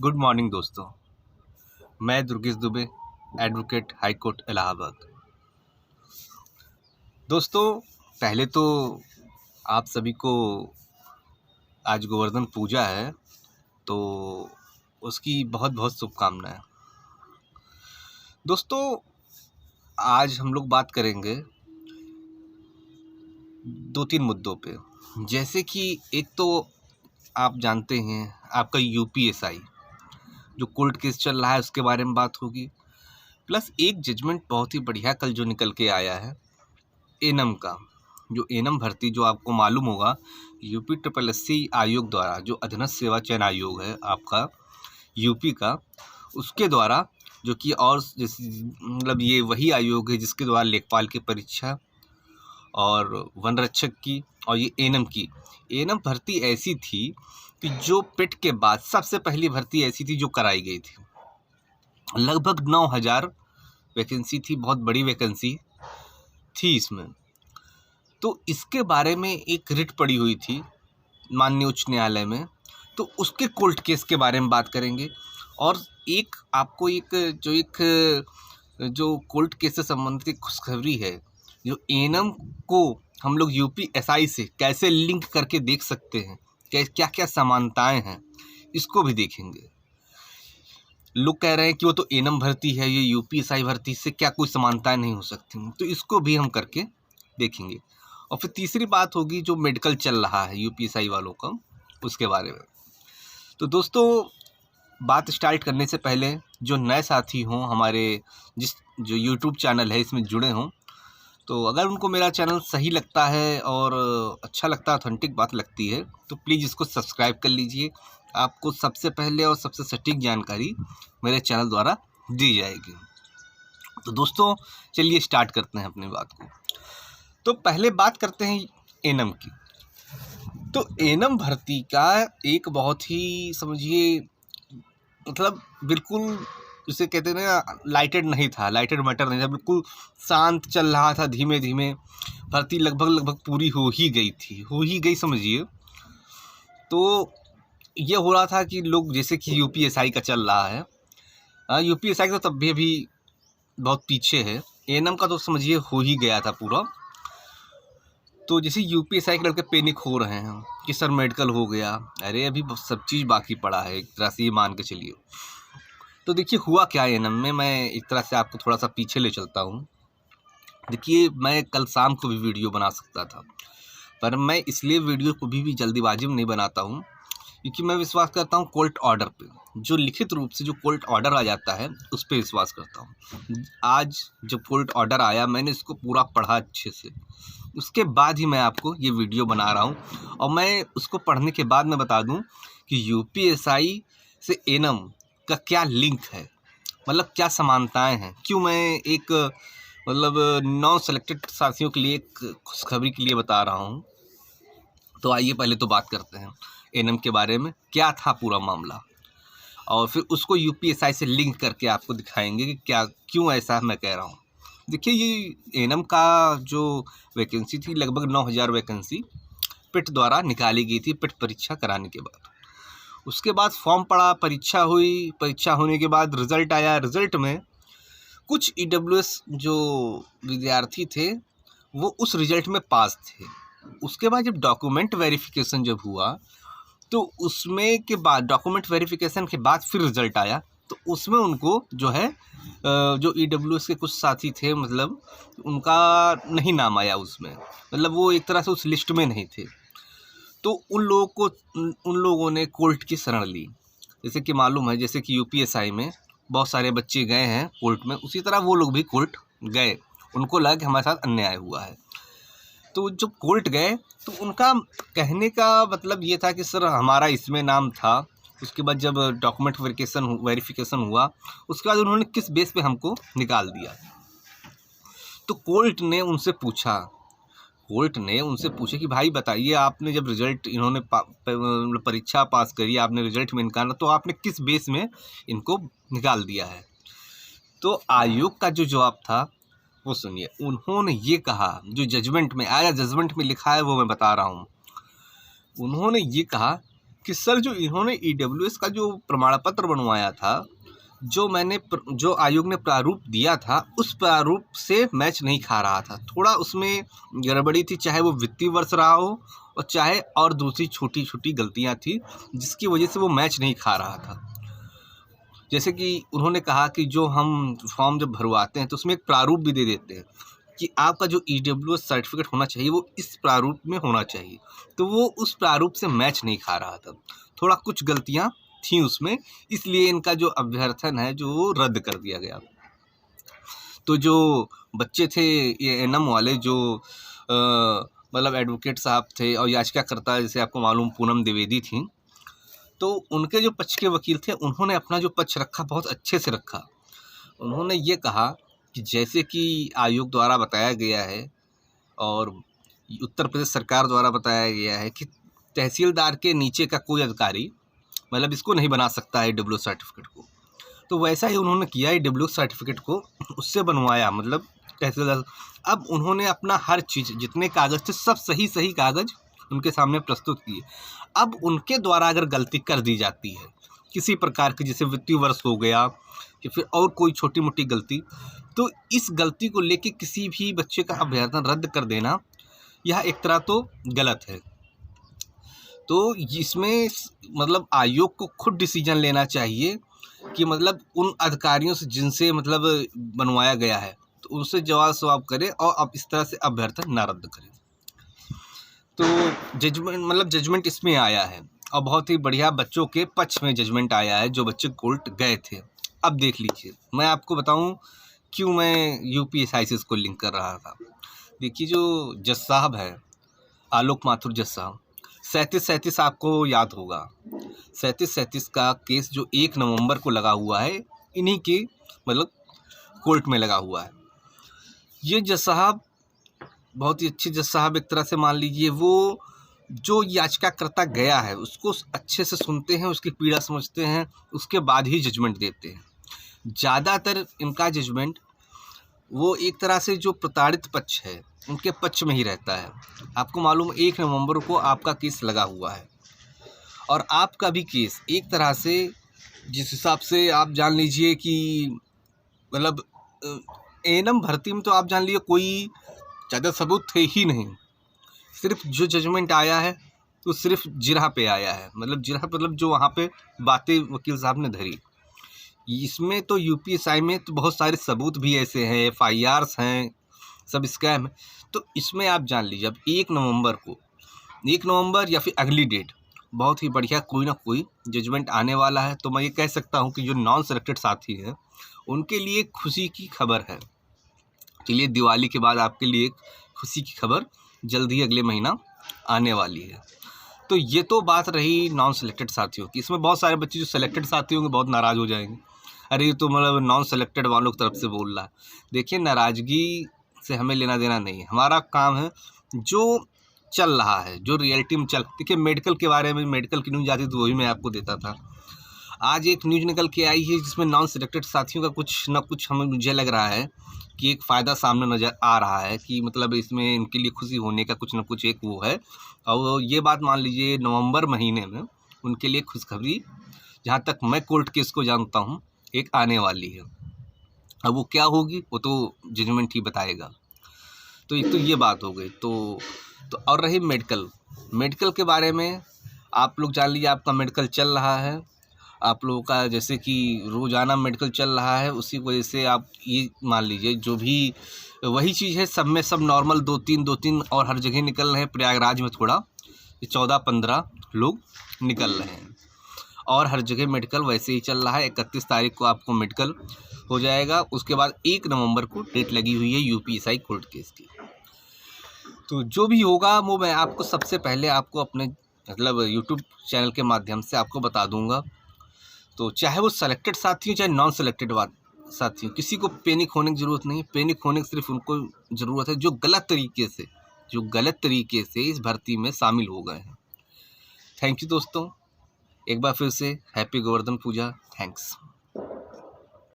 Good morning दोस्तों। मैं Durgesh Dubey, advocate high court Allahabad. दोस्तों, पहले तो आप सभी को आज गोवर्धन पूजा है, तो उसकी बहुत बहुत शुभकामनाएं। दोस्तों, आज हम लोग बात करेंगे दो तीन मुद्दों पे। जैसे कि एक तो आप जानते हैं आपका यूपीएसआई जो कोर्ट केस चल रहा है, उसके बारे में बात होगी। प्लस एक जजमेंट बहुत ही बढ़िया कल जो निकल के आया है एनम का, जो एनम भर्ती, जो आपको मालूम होगा यूपी ट्रिपल एससी आयोग द्वारा, जो अधीनस्थ सेवा चयन आयोग है आपका यूपी का, उसके द्वारा, जो कि और मतलब ये वही आयोग है जिसके द्वारा लेखपाल की परीक्षा और वन रक्षक की और ये एनम की। एनम भर्ती ऐसी थी कि जो पेट के बाद सबसे पहली भर्ती ऐसी थी जो कराई गई थी। लगभग 9,000 वैकेंसी थी, बहुत बड़ी वैकेंसी थी इसमें। तो इसके बारे में एक रिट पड़ी हुई थी माननीय उच्च न्यायालय में, तो उसके कोर्ट केस के बारे में बात करेंगे। और एक आपको जो कोर्ट केस से संबंधित एक खुशखबरी है, जो एनम को हम लोग यूपीएसआई से कैसे लिंक करके देख सकते हैं, क्या क्या समानताएं हैं, इसको भी देखेंगे। लोग कह रहे हैं कि वो तो एनम भर्ती है, ये यूपीएसआई भर्ती से क्या कोई समानताएं नहीं हो सकती, तो इसको भी हम करके देखेंगे। और फिर तीसरी बात होगी जो मेडिकल चल रहा है यूपीएसआई वालों का, उसके बारे में। तो दोस्तों, बात स्टार्ट करने से पहले जो नए साथी हों हमारे जो यूट्यूब चैनल है इसमें जुड़े हों, तो अगर उनको मेरा चैनल सही लगता है और अच्छा लगता है, ऑथेंटिक बात लगती है, तो प्लीज़ इसको सब्सक्राइब कर लीजिए। आपको सबसे पहले और सबसे सटीक जानकारी मेरे चैनल द्वारा दी जाएगी। तो दोस्तों, चलिए स्टार्ट करते हैं अपनी बात को। तो पहले बात करते हैं एनम की। तो एनम भर्ती का एक बहुत ही, समझिए, मतलब बिल्कुल जिसे कहते हैं ना, लाइटेड नहीं था, लाइटेड मैटर नहीं था, बिल्कुल शांत चल रहा था। धीमे धीमे भर्ती लगभग पूरी हो ही गई समझिए। तो ये हो रहा था कि लोग, जैसे कि यूपीएसआई का चल रहा है, यूपीएसआई तो तब भी अभी बहुत पीछे है, एनम का तो समझिए हो ही गया था पूरा। तो जैसे यूपीएसआई के लड़के पैनिक हो रहे हैं कि सर मेडिकल हो गया, अरे अभी सब चीज़ बाकी पड़ा है, एक तरह से ये मान के चलिए। तो देखिए हुआ क्या एनम में, मैं एक तरह से आपको थोड़ा सा पीछे ले चलता हूँ। देखिए, मैं कल शाम को भी वीडियो बना सकता था, पर मैं इसलिए वीडियो को भी जल्दीबाजी में नहीं बनाता हूँ, क्योंकि मैं विश्वास करता हूँ कोर्ट ऑर्डर पे। जो लिखित रूप से जो कोर्ट ऑर्डर आ जाता है उस पर विश्वास करता हूँ। आज जब कोर्ट ऑर्डर आया, मैंने इसको पूरा पढ़ा अच्छे से, उसके बाद ही मैं आपको ये वीडियो बना रहा हूँ। और मैं उसको पढ़ने के बाद मैं बता दूँ कि यूपीएसआई से एनम का क्या लिंक है, मतलब क्या समानताएं हैं। क्यों मैं एक मतलब नॉन सेलेक्टेड साथियों के लिए एक खुशखबरी के लिए बता रहा हूँ। तो आइए पहले तो बात करते हैं एनम के बारे में, क्या था पूरा मामला, और फिर उसको यूपीएसआई से लिंक करके आपको दिखाएंगे कि क्या क्यों ऐसा मैं कह रहा हूँ। देखिए, ये एनम का जो वैकेंसी थी, लगभग 9,000 वैकेंसी पिट द्वारा निकाली गई थी, पिट परीक्षा कराने के बाद। उसके बाद फॉर्म पड़ा, परीक्षा हुई, परीक्षा होने के बाद रिज़ल्ट आया। रिज़ल्ट में कुछ ईडब्ल्यूएस जो विद्यार्थी थे वो उस रिज़ल्ट में पास थे। उसके बाद जब डॉक्यूमेंट वेरिफिकेशन जब हुआ, तो उसमें के बाद डॉक्यूमेंट वेरिफिकेशन के बाद फिर रिज़ल्ट आया, तो उसमें उनको जो है जो ईडब्ल्यूएस के कुछ साथी थे, मतलब उनका नहीं नाम आया उसमें, मतलब वो एक तरह से उस लिस्ट में नहीं थे। तो उन लोगों ने कोर्ट की शरण ली। जैसे कि मालूम है, जैसे कि यूपीएसआई में बहुत सारे बच्चे गए हैं कोर्ट में, उसी तरह वो लोग भी कोर्ट गए। उनको लगा कि हमारे साथ अन्याय हुआ है, तो जब कोर्ट गए तो उनका कहने का मतलब ये था कि सर हमारा इसमें नाम था। उसके बाद जब डॉक्यूमेंट वेरिफिकेशन हुआ, उसके बाद उन्होंने किस बेस पे हमको निकाल दिया। तो कोर्ट ने उनसे पूछा कि भाई बताइए, आपने जब रिजल्ट, इन्होंने परीक्षा पास करी, आपने रिजल्ट में निकाला, तो आपने किस बेस में इनको निकाल दिया है। तो आयोग का जो जवाब था वो सुनिए। उन्होंने ये कहा, जो जजमेंट में आया, जजमेंट में लिखा है वो मैं बता रहा हूँ। उन्होंने ये कहा कि सर जो इन्होंने ईडब्ल्यूएस का जो प्रमाण पत्र बनवाया था, जो आयोग ने प्रारूप दिया था, उस प्रारूप से मैच नहीं खा रहा था। थोड़ा उसमें गड़बड़ी थी, चाहे वो वित्तीय वर्ष रहा हो और चाहे और दूसरी छोटी छोटी गलतियां थी, जिसकी वजह से वो मैच नहीं खा रहा था। जैसे कि उन्होंने कहा कि जो हम फॉर्म जब भरवाते हैं तो उसमें एक प्रारूप भी दे देते हैं कि आपका जो ईडब्ल्यूएस सर्टिफिकेट होना चाहिए वो इस प्रारूप में होना चाहिए, तो वो उस प्रारूप से मैच नहीं खा रहा था। थोड़ा कुछ गलतियां थी उसमें, इसलिए इनका जो अभ्यर्थन है जो रद्द कर दिया गया। तो जो बच्चे थे ये एनएम वाले, जो मतलब एडवोकेट साहब थे और याचिकाकर्ता जैसे आपको मालूम पूनम द्विवेदी थी, तो उनके जो पक्ष के वकील थे उन्होंने अपना जो पक्ष रखा बहुत अच्छे से रखा। उन्होंने ये कहा कि जैसे कि आयोग द्वारा बताया गया है और उत्तर प्रदेश सरकार द्वारा बताया गया है कि तहसीलदार के नीचे का कोई अधिकारी मतलब इसको नहीं बना सकता है डब्ल्यू सर्टिफिकेट को, तो वैसा ही उन्होंने किया है। डब्ल्यू सर्टिफिकेट को उससे बनवाया, मतलब तहसीलदार। अब उन्होंने अपना हर चीज़, जितने कागज़ थे सब सही कागज़ उनके सामने प्रस्तुत किए। अब उनके द्वारा अगर गलती कर दी जाती है किसी प्रकार की, जैसे वित्तीय वर्ष हो गया या फिर और कोई छोटी मोटी गलती, तो इस गलती को लेके किसी भी बच्चे का अभ्यर्थन रद्द कर देना यह एक तरह तो गलत है। तो इसमें मतलब आयोग को खुद डिसीजन लेना चाहिए कि मतलब उन अधिकारियों से जिनसे मतलब बनवाया गया है तो उनसे जवाब सवाब करें और अब इस तरह से अभ्यर्थन ना रद्द करें। तो जजमेंट इसमें आया है और बहुत ही बढ़िया बच्चों के पक्ष में जजमेंट आया है, जो बच्चे कोर्ट गए थे। अब देख लीजिए, मैं आपको बताऊं क्यों मैं यूपीएसआई से इसको लिंक कर रहा था। देखिए जो जज साहब है आलोक माथुर जज साहब, 37 आपको याद होगा, 37 का केस जो 1 नवंबर को लगा हुआ है, इन्हीं के मतलब कोर्ट में लगा हुआ है। ये जज साहब बहुत ही अच्छे जज साहब, एक तरह से मान लीजिए वो जो याचिकाकर्ता गया है उसको अच्छे से सुनते हैं, उसकी पीड़ा समझते हैं, उसके बाद ही जजमेंट देते हैं। ज़्यादातर इनका जजमेंट वो एक तरह से जो प्रताड़ित पक्ष है उनके पक्ष में ही रहता है। आपको मालूम 1 नवंबर को आपका केस लगा हुआ है और आपका भी केस एक तरह से जिस हिसाब से आप जान लीजिए कि मतलब एएनएम भर्ती में तो आप जान लीजिए कोई ज़्यादा सबूत थे ही नहीं, सिर्फ जो जजमेंट आया है तो सिर्फ जिरह पे आया है, मतलब जिरह मतलब जो वहाँ पे बातें वकील साहब ने धरी। इसमें तो यूपीएसआई में तो बहुत सारे सबूत भी ऐसे हैं, एफआईआर्स हैं, सब स्कैम है। तो इसमें आप जान लीजिए अब 1 नवंबर या फिर अगली डेट बहुत ही बढ़िया कोई ना कोई जजमेंट आने वाला है। तो मैं ये कह सकता हूँ कि जो नॉन सेलेक्टेड साथी हैं उनके लिए खुशी की खबर है। चलिए दिवाली के बाद आपके लिए खुशी की खबर जल्द ही अगले महीना आने वाली है। तो ये तो बात रही नॉन सेलेक्टेड साथियों की। इसमें बहुत सारे बच्चे जो सेलेक्टेड साथी होंगे बहुत नाराज़ हो जाएंगे, अरे ये तो मतलब नॉन सेलेक्टेड वालों की तरफ से बोल रहा है। देखिए नाराज़गी से हमें लेना देना नहीं है, हमारा काम है जो चल रहा है, जो रियलिटी में देखिए मेडिकल के बारे में, मेडिकल की न्यूज़ आती तो वही मैं आपको देता था। आज एक न्यूज़ निकल के आई है जिसमें नॉन सेलेक्टेड साथियों का कुछ ना कुछ हमें मुझे लग रहा है कि एक फ़ायदा सामने नज़र आ रहा है कि मतलब इसमें इनके लिए खुशी होने का कुछ ना कुछ एक वो है। और ये बात मान लीजिए नवंबर महीने में उनके लिए खुशखबरी, जहाँ तक मैं कोर्ट केस को जानता हूँ, एक आने वाली है। अब वो क्या होगी वो तो जजमेंट ही बताएगा। तो एक तो ये बात हो गई। तो और रही मेडिकल के बारे में आप लोग जान लीजिए, आपका मेडिकल चल रहा है, आप लोगों का जैसे कि रोज़ाना मेडिकल चल रहा है, उसी वजह से आप ये मान लीजिए जो भी वही चीज़ है, सब में सब नॉर्मल 2-3 और हर जगह निकल रहे हैं। प्रयागराज में थोड़ा 14-15 लोग निकल रहे हैं और हर जगह मेडिकल वैसे ही चल रहा है। 31 तारीख को आपको मेडिकल हो जाएगा, उसके बाद 1 नवंबर को डेट लगी हुई है यूपीएसआई कोर्ट केस की। तो जो भी होगा वो मैं आपको सबसे पहले आपको अपने मतलब यूट्यूब चैनल के माध्यम से आपको बता दूंगा। तो चाहे वो सेलेक्टेड साथी हो चाहे नॉन सेलेक्टेड साथी हो, किसी को पैनिक होने की ज़रूरत नहीं है। पैनिक होने की सिर्फ उनको ज़रूरत है जो गलत तरीके से इस भर्ती में शामिल हो गए हैं। थैंक यू दोस्तों, एक बार फिर से हैप्पी गोवर्धन पूजा। थैंक्स।